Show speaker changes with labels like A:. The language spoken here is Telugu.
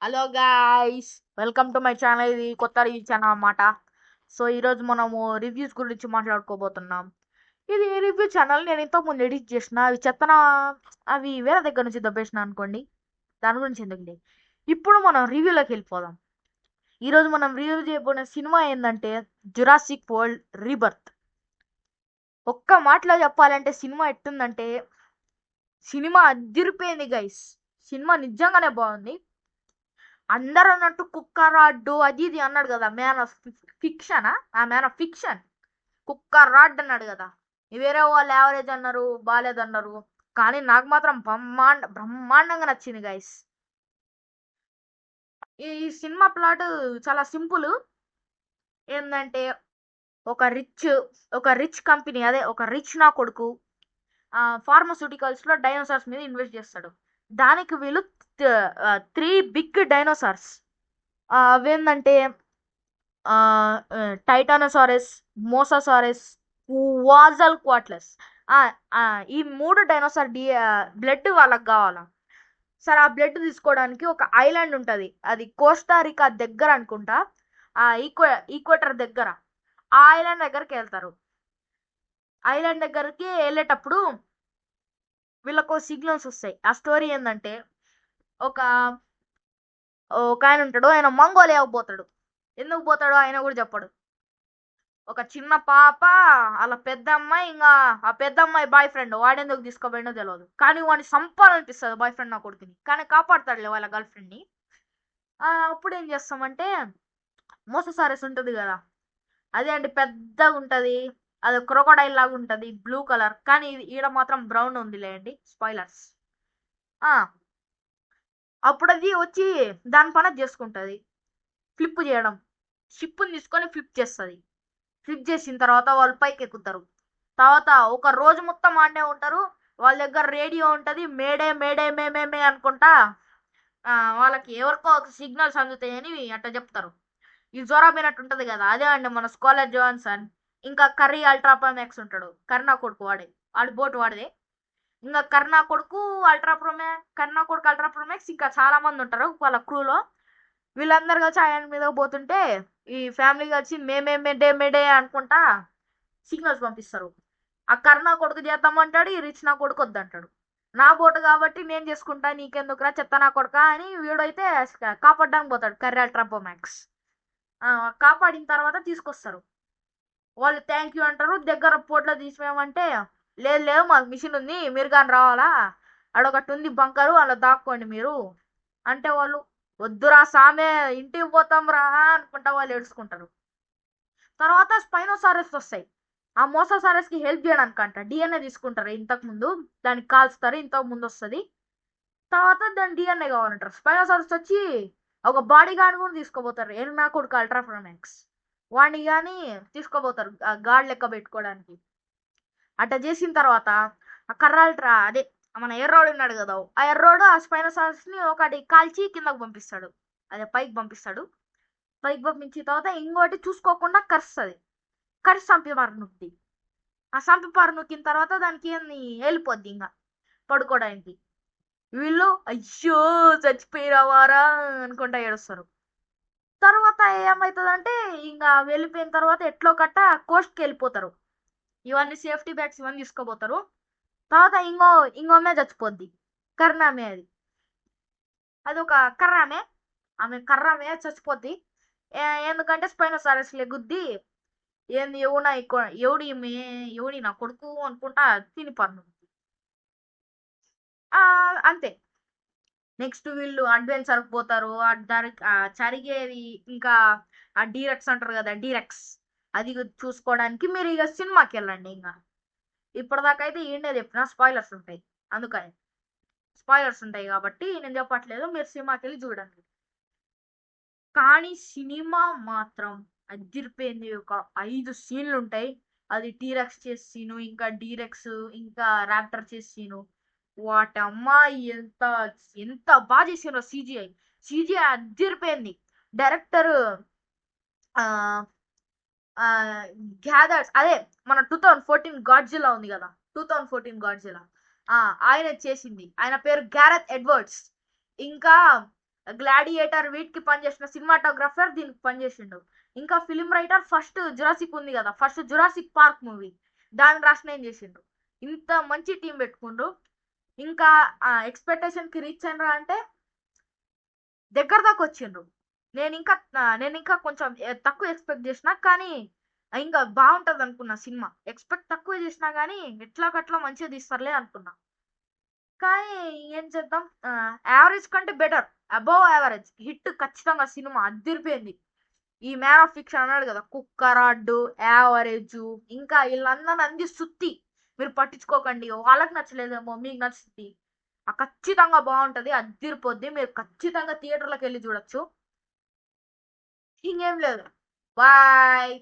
A: Hello guys, welcome to my channel. ఇది కొత్త రివ్యూ ఛానల్ అన్నమాట. సో ఈరోజు మనము రివ్యూస్ గురించి మాట్లాడుకోబోతున్నాం. ఇది రివ్యూ ఛానల్. నేను ఇంతకుముందు ఎడిట్ చేసిన అవి చెత్తన, అవి వేరే దగ్గర నుంచి దబ్బేసిన అనుకోండి. దాని గురించి ఎందుకులే. ఇప్పుడు మనం రివ్యూలోకి వెళ్ళిపోదాం. ఈరోజు మనం రివ్యూ చేయబోయే సినిమా ఏంటంటే జురాసిక్ వరల్డ్ రీబర్త్. ఒక్క మాటలో చెప్పాలంటే సినిమా ఎట్టుందంటే, సినిమా అదిరిపోయింది గైస్. సినిమా నిజంగానే బాగుంది. అందరు అన్నట్టు కుక్క రాడ్డు అది ఇది అన్నాడు కదా, మ్యాన్ ఆఫ్ ఫిక్షనా, ఆ మ్యాన్ ఆఫ్ ఫిక్షన్ కుక్క రాడ్ అన్నాడు కదా. వేరే వాళ్ళు యావరేజ్ అన్నారు, బాగాలేదన్నారు. కానీ నాకు మాత్రం బ్రహ్మాండంగా నచ్చింది గైస్. ఈ సినిమా ప్లాట్ చాలా సింపుల్. ఏంటంటే ఒక రిచ్ ఒక రిచ్ కంపెనీ, అదే ఒక రిచ్ నా కొడుకు ఫార్మస్యూటికల్స్ లో డైనోసార్స్ మీద ఇన్వెస్ట్ చేస్తాడు. దానికి వీళ్ళు 3 బిగ్ డైనోసార్స్ అవేంటంటే టైటానోసారస్, మోసాసారస్, వాజల్ క్వాట్లస్. ఈ 3 డైనోసార్ బ్లడ్ వాళ్ళకి కావాలా. సరే, ఆ బ్లడ్ తీసుకోవడానికి ఒక ఐలాండ్ ఉంటుంది, అది కోస్టారికా దగ్గర అనుకుంటా, ఆ ఈక్వేటర్ దగ్గర. ఆ ఐలాండ్ దగ్గరికి వెళ్తారు. ఐలాండ్ దగ్గరికి వెళ్ళేటప్పుడు వీళ్ళకు సిగ్నల్స్ వస్తాయి. ఆ స్టోరీ ఏంటంటే, ఒక ఒక ఆయన ఉంటాడు, ఆయన మంగోలియాకు పోతాడు. ఎందుకు పోతాడో ఆయన కూడా చెప్పడు. ఒక చిన్న పాప, అలా పెద్ద అమ్మాయి, ఇంకా ఆ పెద్ద అమ్మాయి బాయ్ ఫ్రెండ్ వాడెందుకు తీసుకోబోయినో తెలియదు. కానీ వాడిని సంపాలనిపిస్తుంది బాయ్ ఫ్రెండ్ నా కొడుకుని, కానీ కాపాడుతాడులే వాళ్ళ గర్ల్ ఫ్రెండ్ ని. అప్పుడు ఏం చేస్తామంటే, మోససారస్ ఉంటుంది కదా, అదే అండి, పెద్దగా ఉంటది. అది క్రొకోడైల్ లాగా ఉంటది, బ్లూ కలర్. కానీ ఈడ మాత్రం బ్రౌన్ ఉందిలే అండి, స్పాయిలర్స్. అప్పుడు అది వచ్చి దాని పని చేసుకుంటది, ఫ్లిప్ చేయడం. షిప్ని తీసుకొని ఫ్లిప్ చేస్తుంది. ఫ్లిప్ చేసిన తర్వాత వాళ్ళు పైకి ఎక్కుతారు. తర్వాత ఒక రోజు మొత్తం ఆడనే ఉంటారు. వాళ్ళ దగ్గర రేడియో ఉంటుంది, మేడే మేడే మేమేమే అనుకుంటా. వాళ్ళకి ఎవరికో ఒక సిగ్నల్స్ అందుతాయని అట్లా చెప్తారు. ఈ జోరాబినట్టు ఉంటుంది కదా, అదే అండి మన స్కాలర్ జాన్సన్. ఇంకా కర్రీ అల్ట్రాప్రో ఉంటాడు, కర్ణా కొడుకు వాడే, వాడి బోటు వాడిదే. ఇంకా కర్ణా కొడుకు అల్ట్రాప్రోమాక్స్, ఇంకా చాలా మంది ఉంటారు వాళ్ళ క్రూలో. వీళ్ళందరూ కలిసి ఆయన మీద పోతుంటే ఈ ఫ్యామిలీ కలిసి మేమే మెడే మెడే అనుకుంటా సిగ్నల్స్ పంపిస్తారు. ఆ కర్ణా కొడుకు చేద్దామంటాడు, ఈ రిచ్ నా కొడుకు వద్దంటాడు. నా బోటు కాబట్టి నేను చేసుకుంటా, నీకెందుకురా చెత్త నా కొడుక అని వీడైతే కాపాడడానికి పోతాడు, కర్రీ అల్ట్రాప్రోమాక్స్. కాపాడిన తర్వాత తీసుకొస్తారు. వాళ్ళు థ్యాంక్ యూ అంటారు. దగ్గర పోట్లో తీసిపోయామంటే, లేదు లేదు మాకు మిషన్ ఉంది, మీరు కానీ రావాలా, అడొకటి ఉంది బంకరు, అలా దాక్కోండి మీరు అంటే, వాళ్ళు వద్దురా సామే, ఇంటికి పోతాం రా అనుకుంటా వాళ్ళు ఏడ్చుకుంటారు. తర్వాత స్పైనోసారస్ వస్తాయి. ఆ మోసాసారస్ కి హెల్ప్ చేయడానికి అంట డిఎన్ఏ తీసుకుంటారు. ఇంతకు ముందు దానికి కాల్స్తారు, ఇంతకు ముందు వస్తుంది. తర్వాత దాని డిఎన్ఏ కావాలంటారు. స్పైనోసారస్ వచ్చి ఒక బాడీ గార్డ్ కూడా తీసుకోపోతారు, నా కొడుకు అల్ట్రాఫ్రోమాక్స్. వాడిని కానీ తీసుకోపోతారు గాడ్ లెక్క పెట్టుకోవడానికి. అట్లా చేసిన తర్వాత ఆ కర్రాల్ట్రా, అదే మన ఎర్రోడు ఉన్నాడు కదా, ఆ ఎర్రోడు ఆ స్పైనోసారస్ ని ఒకటి కాల్చి కిందకు పంపిస్తాడు, అదే పైకి పంపిస్తాడు. పైకి పంపించిన తర్వాత ఇంకోటి చూసుకోకుండా కరుస్తుంది. కరిసి సంపిపారు నొక్కి, ఆ సంపిపారు నొక్కిన తర్వాత దానికి ఏంది వెళ్ళిపోద్ది ఇంకా పడుకోవడానికి. వీళ్ళు అయ్యో చచ్చిపోయిరావారా అనుకుంటా ఏడుస్తారు. తర్వాత ఏమవుతుందంటే, ఇంకా వెళ్ళిపోయిన తర్వాత ఎట్లో కట్ట కోస్ట్కి వెళ్ళిపోతారు. ఇవన్నీ సేఫ్టీ బ్యాగ్స్ ఇవన్నీ తీసుకోపోతారు. తర్వాత ఇంకోమే చచ్చిపోద్ది, కర్ణామే. అది ఒక కర్రామే, ఆమె కర్రామే చచ్చిపోద్ది. ఎందుకంటే స్పైనోసారస్ లెగుద్ది. ఏంది ఎవడి ఎవడి నా కొడుకు అనుకుంటా తిని పన్ను. అంతే. నెక్స్ట్ వీళ్ళు అడ్వెంచర్ పోతారు. దానికి జరిగేది ఇంకా ఆ డీరెక్స్ అంటారు కదా, డీరెక్స్ అది చూసుకోవడానికి మీరు ఇక సినిమాకి వెళ్ళండి. ఇంకా ఇప్పటిదాకా అయితే ఏంటో చెప్పిన స్పాయిలర్స్ ఉంటాయి, అందుకని స్పాయిలర్స్ ఉంటాయి కాబట్టి నేను చెప్పట్లేదు, మీరు సినిమాకి వెళ్ళి చూడండి. కానీ సినిమా మాత్రం అదిరిపోయింది. ఒక 5 సీన్లు ఉంటాయి. అది టీరెక్స్ చేసే సీను, ఇంకా డీరెక్స్, ఇంకా ర్యాప్టర్ చేసే సీను. వాటమ్మా, ఎంత ఎంత బాగా చేసారో. సిజిఐ అదిరిపోయింది. డైరెక్టర్ గ్యాదర్స్, అదే మన 2014 గాడ్జిలా ఉంది కదా, 2014 గాడ్జిలా ఆయన చేసింది. ఆయన పేరు గ్యారెత్ ఎడ్వర్డ్స్. ఇంకా గ్లాడియేటర్ వీటికి పనిచేసిన సినిమాటోగ్రఫర్ దీనికి పనిచేసిండు. ఇంకా ఫిలిం రైటర్ ఫస్ట్ జురాసిక్ ఉంది కదా, ఫస్ట్ జురాసిక్ పార్క్ మూవీ దాని రాసిన ఏం చేసిండు. ఇంత మంచి టీం పెట్టుకుండ్రు. ఇంకా ఎక్స్పెక్టేషన్ కి రీచ్ అయినరా అంటే దగ్గర దాకా వచ్చిండ్రు. నేను ఇంకా కొంచెం తక్కువ ఎక్స్పెక్ట్ చేసిన, కానీ ఇంకా బాగుంటది అనుకున్నా. సినిమా ఎక్స్పెక్ట్ తక్కువ చేసినా కానీ ఎట్లాగట్లా మంచిగా తీస్తారులే అనుకున్నా. కానీ ఏం చేద్దాం, యావరేజ్ కంటే బెటర్, అబౌవ్ యావరేజ్ హిట్ ఖచ్చితంగా. సినిమా అదిరిపోయింది. ఈ మ్యాన్ ఆఫ్ ఫిక్షన్ అన్నాడు కదా, కుక్కరాడ్డు, యావరేజ్, ఇంకా వీళ్ళందరూ అంది సుత్తి. మీరు పట్టించుకోకండి, వాళ్ళకి నచ్చలేదేమో మీకు నచ్చుతుంది. ఖచ్చితంగా బాగుంటది, అదిరిపోద్ది. మీరు ఖచ్చితంగా థియేటర్లకు వెళ్ళి చూడొచ్చు. ఇంకేం లేదు. బాయ్.